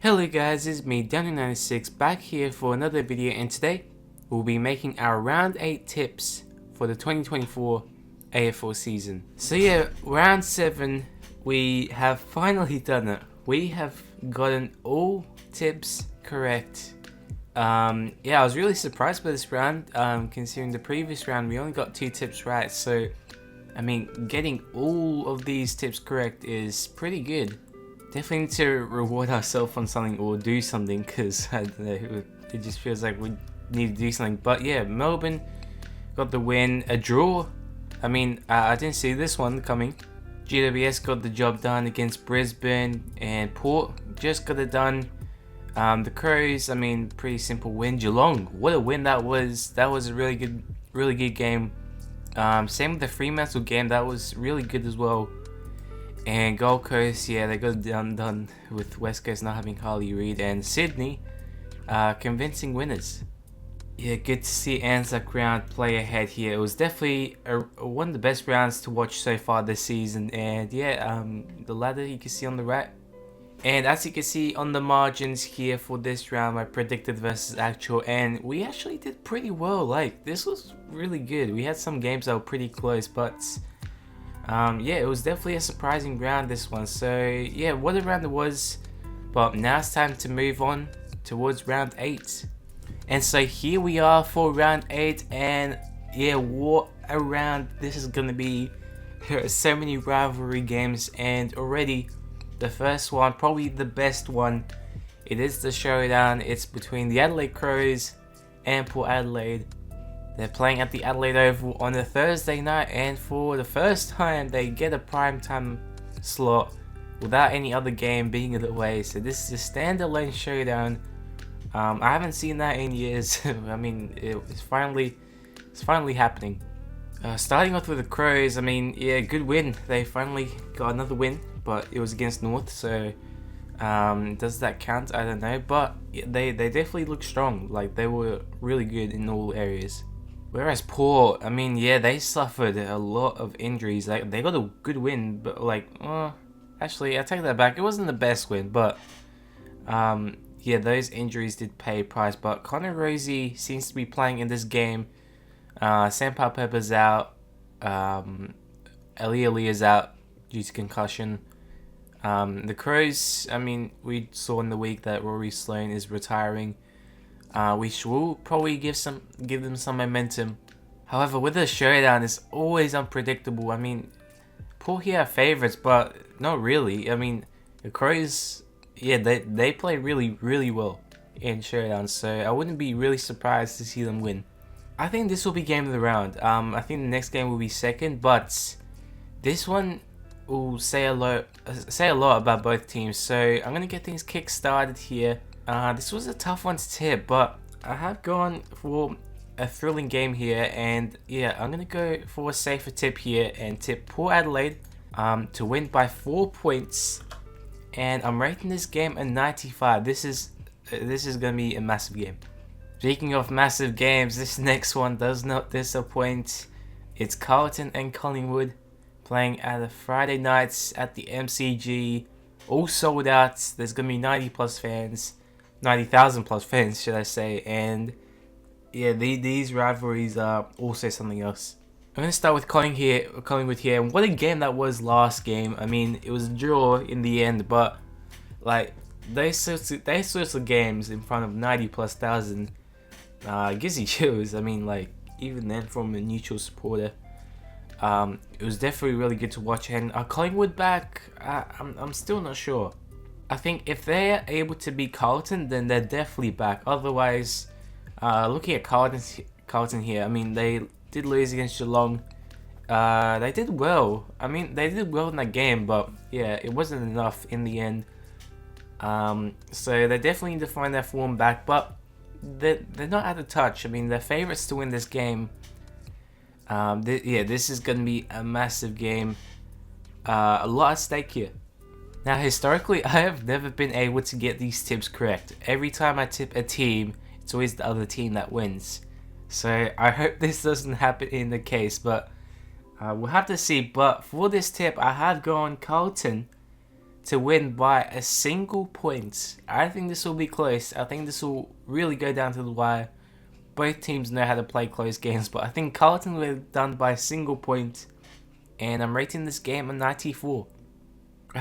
Hello guys, it's me, Daniel96, back here for another video, and today we'll be making our round 8 tips for the 2024 AFL season. So yeah, round 7, we have finally done it. We have gotten all tips correct. Yeah, I was really surprised by this round, considering the previous round we only got 2 tips right, so I mean, getting all of these tips correct is pretty good. Definitely need to reward ourselves on something or do something, because I don't know, it just feels like we need to do something. But yeah, Melbourne got the win, a draw. I mean, I didn't see this one coming. GWS got the job done against Brisbane, and Port just got it done. The Crows, I mean, pretty simple win. Geelong, what a win that was. That was a really good game. Same with the Fremantle game, that was really good as well. And Gold Coast, yeah, they got it done with West Coast not having Harley Reid, and Sydney, convincing winners. Yeah, good to see Anzac round play ahead here. It was definitely one of the best rounds to watch so far this season, and yeah, the ladder you can see on the right. And as you can see on the margins here for this round, I predicted versus actual, and we actually did pretty well. Like, this was really good. We had some games that were pretty close, but yeah, it was definitely a surprising round, this one. So yeah, what a round it was. But now it's time to move on towards round 8. And so here we are for round 8, and yeah, what a round this is gonna be. There are so many rivalry games, and already the first one, probably the best one, it is the showdown. It's between the Adelaide Crows and Port Adelaide. They're playing at the Adelaide Oval on a Thursday night, and for the first time they get a primetime slot without any other game being in the way. So this is a standalone showdown. I haven't seen that in years. I mean, it's finally happening. Starting off with the Crows, I mean, yeah, good win. They finally got another win, but it was against North, so does that count? I don't know, but they definitely look strong. Like, they were really good in all areas. Whereas Port, I mean, yeah, they suffered a lot of injuries. Like, they got a good win, but like, actually, I take that back. It wasn't the best win, but yeah, those injuries did pay a price. But Connor Rosie seems to be playing in this game. Sam Pepper's out. Ali is out due to concussion. The Crows, I mean, we saw in the week that Rory Sloane is retiring. We will probably give them some momentum. However, with the showdown, it's always unpredictable. I mean, Port here are favourites, but not really. I mean, the Crows, yeah, they play really well in showdowns, so I wouldn't be really surprised to see them win. I think this will be game of the round. I think the next game will be second, but this one will say a lot about both teams. So I'm gonna get things kick-started here. This was a tough one to tip, but I have gone for a thrilling game here, and yeah, I'm gonna go for a safer tip here and tip Port Adelaide to win by 4 points, and I'm rating this game a 95. This is gonna be a massive game. Speaking of massive games, this next one does not disappoint. It's Carlton and Collingwood playing at the Friday nights at the MCG, all sold out. There's gonna be 90,000 plus fans, should I say, and yeah, these rivalries are also something else. I'm gonna start with Collingwood here, and what a game that was last game. I mean, it was a draw in the end, but like those sorts of games in front of 90,000 gives you chills. I mean, like, even then, from a neutral supporter, it was definitely really good to watch. And Collingwood back, I'm still not sure. I think if they're able to beat Carlton, then they're definitely back. Otherwise, looking at Carlton here, I mean, they did lose against Geelong. They did well. I mean, they did well in that game, but yeah, it wasn't enough in the end. So they definitely need to find their form back, but they're not out of touch. I mean, they're favourites to win this game. This is going to be a massive game. A lot at stake here. Now, historically, I have never been able to get these tips correct. Every time I tip a team, it's always the other team that wins. So I hope this doesn't happen in the case, but we'll have to see. But for this tip, I have gone Carlton to win by a single point. I think this will be close. I think this will really go down to the wire. Both teams know how to play close games, but I think Carlton will have done by a single point, and I'm rating this game a 94.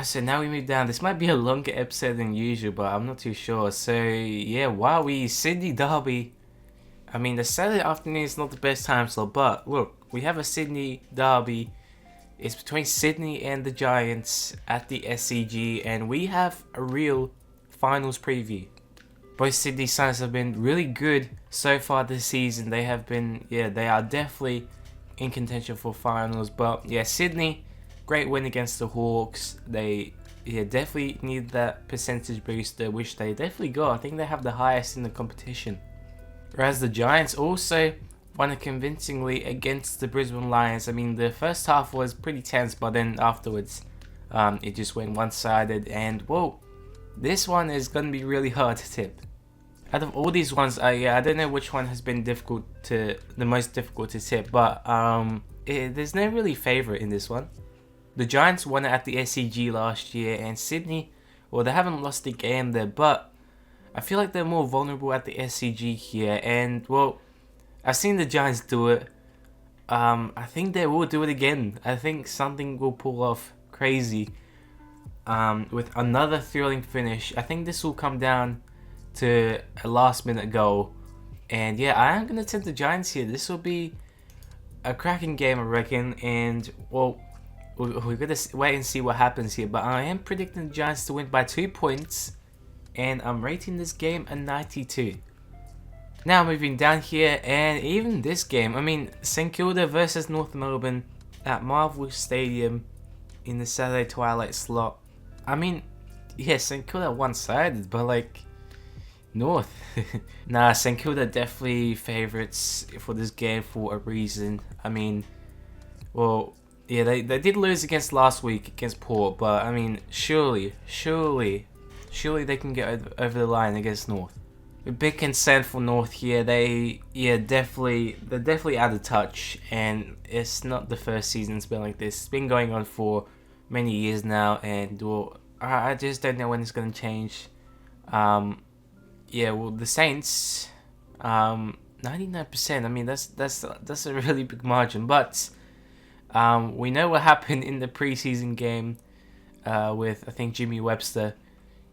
So now we move down. This might be a longer episode than usual, but I'm not too sure. So yeah, Wowie, Sydney derby. I mean, the Saturday afternoon is not the best time slot, but look, we have a Sydney derby. It's between Sydney and the Giants at the SCG, and we have a real finals preview. Both Sydney sides have been really good so far this season. They have been, they are definitely in contention for finals. But yeah, Sydney, great win against the Hawks. They definitely need that percentage booster, which they definitely got. I think they have the highest in the competition. Whereas the Giants also won it convincingly against the Brisbane Lions. I mean, the first half was pretty tense, but then afterwards, it just went one-sided. And whoa, this one is going to be really hard to tip. Out of all these ones, I don't know which one has been the most difficult to tip, but there's no really favourite in this one. The Giants won it at the SCG last year, and Sydney, well, they haven't lost a game there, but I feel like they're more vulnerable at the SCG here, and well, I've seen the Giants do it. I think they will do it again. I think something will pull off crazy with another thrilling finish. I think this will come down to a last-minute goal, and yeah, I am gonna tip the Giants here. This will be a cracking game, I reckon, and well, we're gonna wait and see what happens here. But I am predicting the Giants to win by 2 points, and I'm rating this game a 92. Now moving down here, and even this game, I mean, St Kilda versus North Melbourne at Marvel Stadium in the Saturday twilight slot. I mean, yeah, St Kilda one-sided, but like, North. Nah, St Kilda definitely favourites for this game for a reason. I mean, well, yeah, they did lose against last week against Port, but I mean, surely they can get over the line against North. A big concern for North here. They're definitely out of touch, and it's not the first season it's been like this. It's been going on for many years now, and well, I just don't know when it's gonna change. Yeah, well, the Saints, 99%. I mean, that's a really big margin. But we know what happened in the preseason game with, I think, Jimmy Webster.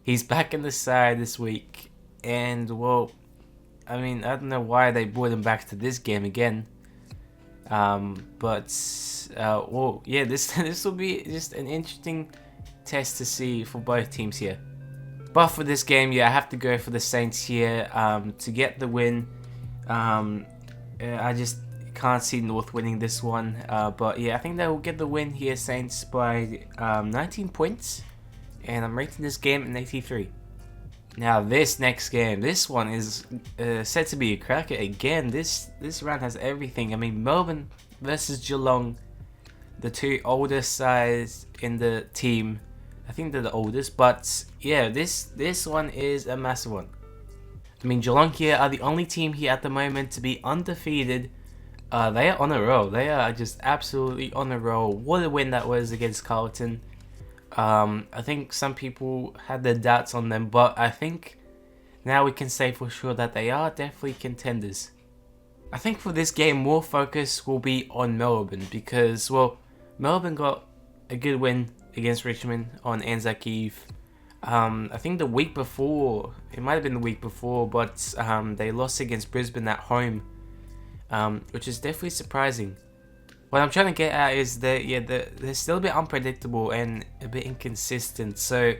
He's back in the side this week, and well, I mean, I don't know why they brought him back to this game again. But well, yeah, this will be just an interesting test to see for both teams here. But for this game, yeah, I have to go for the Saints here to get the win. I just can't see North winning this one. But yeah, I think they will get the win here, Saints, by 19 points. And I'm rating this game an 83. Now this next game, this one is set to be a cracker again. This round has everything. I mean, Melbourne versus Geelong, the two oldest sides in the team. I think they're the oldest, but yeah, this one is a massive one. I mean, Geelong here are the only team here at the moment to be undefeated. They are on a roll. They are just absolutely on a roll. What a win that was against Carlton. I think some people had their doubts on them, but I think now we can say for sure that they are definitely contenders. I think for this game, more focus will be on Melbourne because, well, Melbourne got a good win against Richmond on Anzac Eve. I think the week before, it might have been the week before, but they lost against Brisbane at home, which is definitely surprising. What I'm trying to get at is that they're still a bit unpredictable and a bit inconsistent. So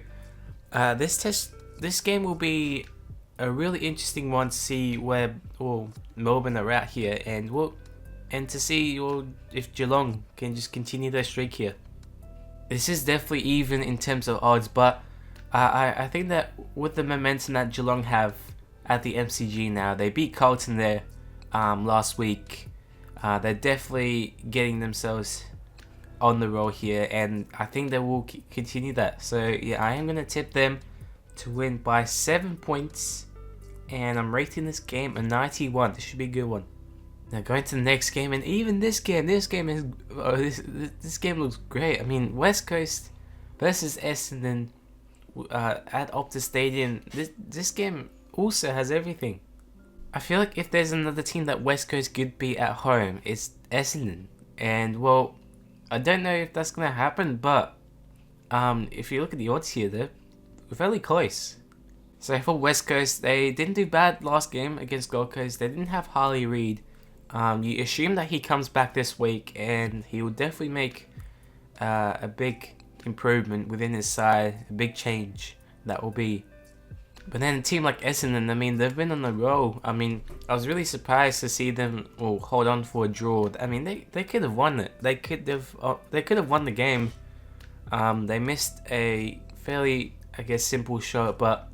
this game will be a really interesting one to see where Melbourne are at here, and to see if Geelong can just continue their streak here. This is definitely even in terms of odds, but I think that with the momentum that Geelong have at the MCG now, they beat Carlton there last week. They're definitely getting themselves on the roll here, and I think they will continue that. So yeah, I am going to tip them to win by 7 points, and I'm rating this game a 91. This should be a good one. Now going to the next game, and even this game looks great. I mean, West Coast versus Essendon at Optus Stadium, this game also has everything. I feel like if there's another team that West Coast could beat at home, it's Essendon. And well, I don't know if that's gonna happen, but if you look at the odds here, they're fairly close. So for West Coast, they didn't do bad last game against Gold Coast. They didn't have Harley Reid. You assume that he comes back this week, and he will definitely make a big improvement within his side, a big change that will be. But then a team like Essendon, I mean, they've been on the roll. I mean, I was really surprised to see them hold on for a draw. I mean, they could have won it. They could have won the game. They missed a fairly, I guess, simple shot, but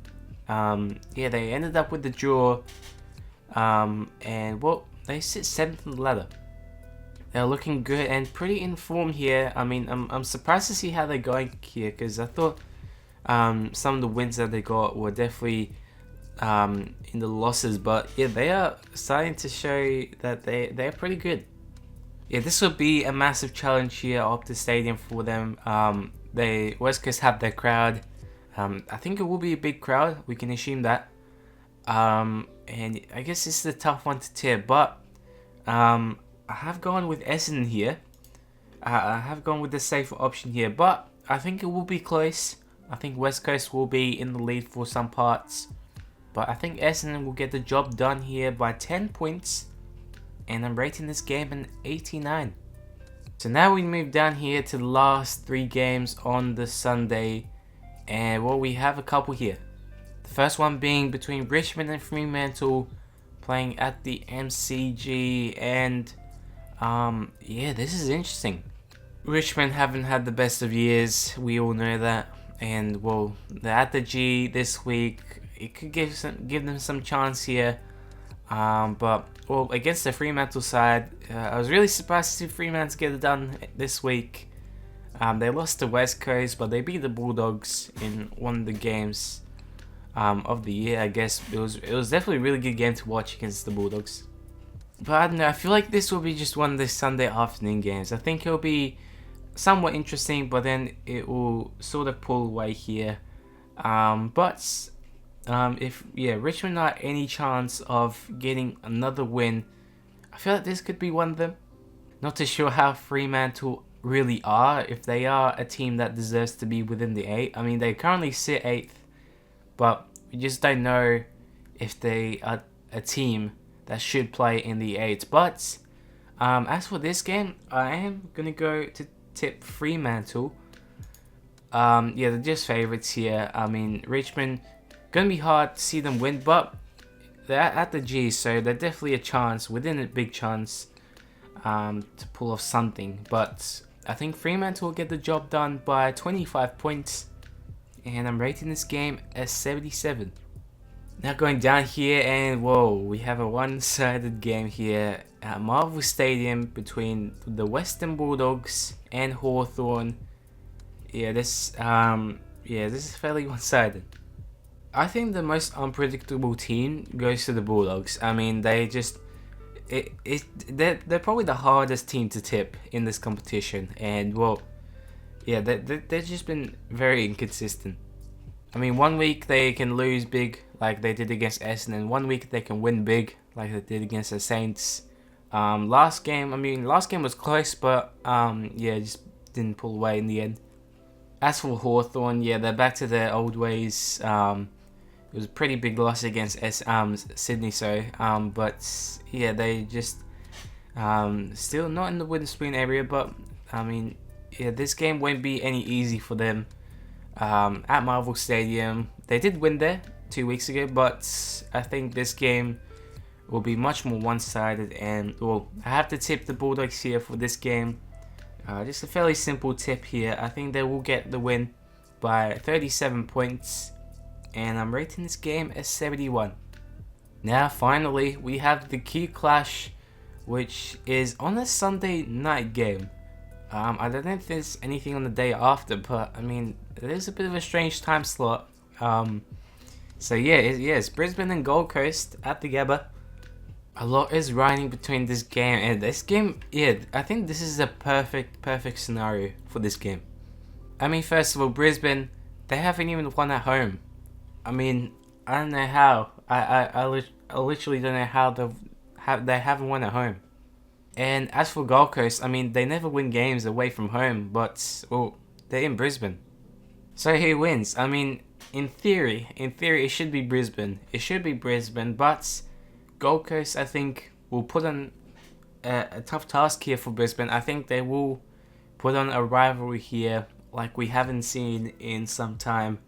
yeah, they ended up with the draw. And well, they sit 7th on the ladder. They're looking good and pretty in form here. I mean, I'm surprised to see how they're going here, because I thought some of the wins that they got were definitely in the losses, but yeah, they are starting to show that they're pretty good. Yeah, this will be a massive challenge here up the stadium for them. They West Coast have their crowd. I think it will be a big crowd. We can assume that. And I guess this is a tough one to tip, but I have gone with Essendon here. I have gone with the safer option here, but I think it will be close. I think West Coast will be in the lead for some parts, but I think Essendon will get the job done here by 10 points, and I'm rating this game an 89. So now we move down here to the last 3 games on the Sunday, and well, we have a couple here. The first one being between Richmond and Fremantle, playing at the MCG, and yeah, this is interesting. Richmond haven't had the best of years, we all know that, and well, they're at the G this week. It could give them some chance here, but well, against the Fremantle side, I was really surprised to see Fremantle get it done this week. They lost to West Coast, but they beat the Bulldogs in one of the games of the year. I guess it was definitely a really good game to watch against the Bulldogs. But I don't know, I feel like this will be just one of the Sunday afternoon games. I think it'll be somewhat interesting, but then it will sort of pull away here. If Richmond not any chance of getting another win, I feel like this could be one of them. Not too sure how Fremantle really are, if they are a team that deserves to be within the 8. I mean, they currently sit 8th, but we just don't know if they are a team that should play in the 8. But as for this game, I am gonna go to tip Fremantle. Yeah, they're just favourites here. I mean, Richmond, gonna be hard to see them win, but they're at the G, so they're definitely a chance, within a big chance, to pull off something. But I think Fremantle will get the job done by 25 points, and I'm rating this game as 77. Now going down here, and whoa, we have a one-sided game here at Marvel Stadium between the Western Bulldogs and Hawthorn. Yeah, this is fairly one-sided. I think the most unpredictable team goes to the Bulldogs. I mean, they're probably the hardest team to tip in this competition, and well, yeah, they've just been very inconsistent. I mean, one week they can lose big, like they did against Essendon. One week they can win big, like they did against the Saints. Last game was close, but yeah, just didn't pull away in the end. As for Hawthorn, yeah, they're back to their old ways. It was a pretty big loss against Sydney, but yeah, they just still not in the wooden spoon area. But I mean, yeah, this game won't be any easy for them. At Marvel Stadium, they did win there 2 weeks ago, but I think this game will be much more one-sided, and well, I have to tip the Bulldogs here for this game. Just a fairly simple tip here. I think they will get the win by 37 points, and I'm rating this game as 71. Now finally, we have the key clash, which is on a Sunday night game. I don't know if there's anything on the day after, but I mean, it is a bit of a strange time slot. So yeah, it's Brisbane and Gold Coast at the Gabba. A lot is riding between this game and this game. Yeah, I think this is a perfect scenario for this game. I mean, first of all, Brisbane, they haven't even won at home. I mean, I don't know how. I literally don't know how they haven't won at home. And as for Gold Coast, I mean, they never win games away from home, but, well, they're in Brisbane. So who wins? I mean, in theory, it should be Brisbane. It should be Brisbane, but Gold Coast, I think, will put on a tough task here for Brisbane. I think they will put on a rivalry here like we haven't seen in some time.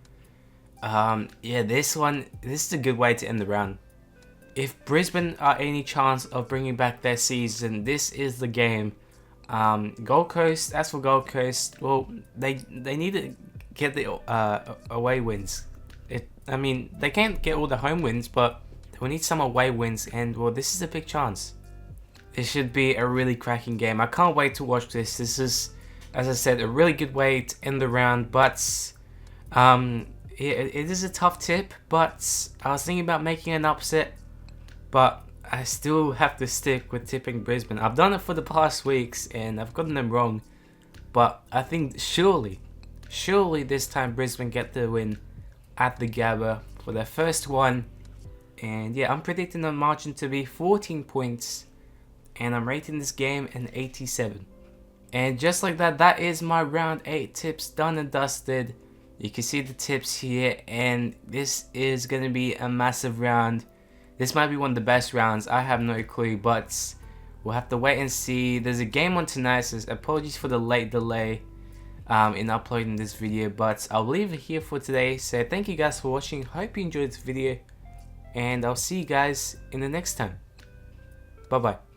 Yeah, this is a good way to end the round. If Brisbane are any chance of bringing back their season, this is the game. Gold Coast, as for Gold Coast, well, they need to get the away wins. I mean, they can't get all the home wins, but we need some away wins, and well, this is a big chance. It should be a really cracking game. I can't wait to watch this. This is, as I said, a really good way to end the round, but it is a tough tip, but I was thinking about making an upset, but I still have to stick with tipping Brisbane. I've done it for the past weeks and I've gotten them wrong, but I think surely this time Brisbane get the win at the Gabba for their first one. And yeah, I'm predicting the margin to be 14 points, and I'm rating this game an 87. And just like that, that is my round 8 tips done and dusted. You can see the tips here, and this is going to be a massive round. This might be one of the best rounds, I have no clue, but we'll have to wait and see. There's a game on tonight, so apologies for the late delay in uploading this video, but I'll leave it here for today. So thank you guys for watching, hope you enjoyed this video, and I'll see you guys in the next time. Bye bye.